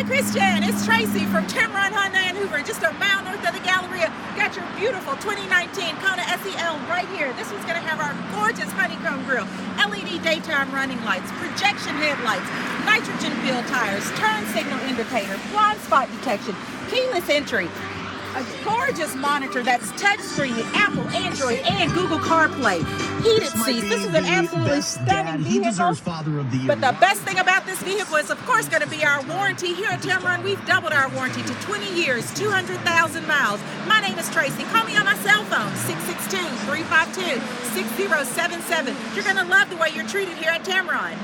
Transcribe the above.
Christian, it's Tracy from Tameron Hyundai and Hoover, just a mile north of the Galleria. Got your beautiful 2019 Kona SEL right here. This one's going to have our gorgeous honeycomb grille, LED daytime running lights, projection headlights, nitrogen-filled tires, turn signal indicator, blind spot detection, keyless entry, a gorgeous monitor that's touchscreen, Apple, Android, and Google CarPlay. Heated seats. This is an absolutely stunning vehicle. But the best thing about this vehicle is, of course, going to be our warranty. Here at Tameron, we've doubled our warranty to 20 years, 200,000 miles. My name is Tracy. Call me on my cell phone, 662-352-6077. You're going to love the way you're treated here at Tameron.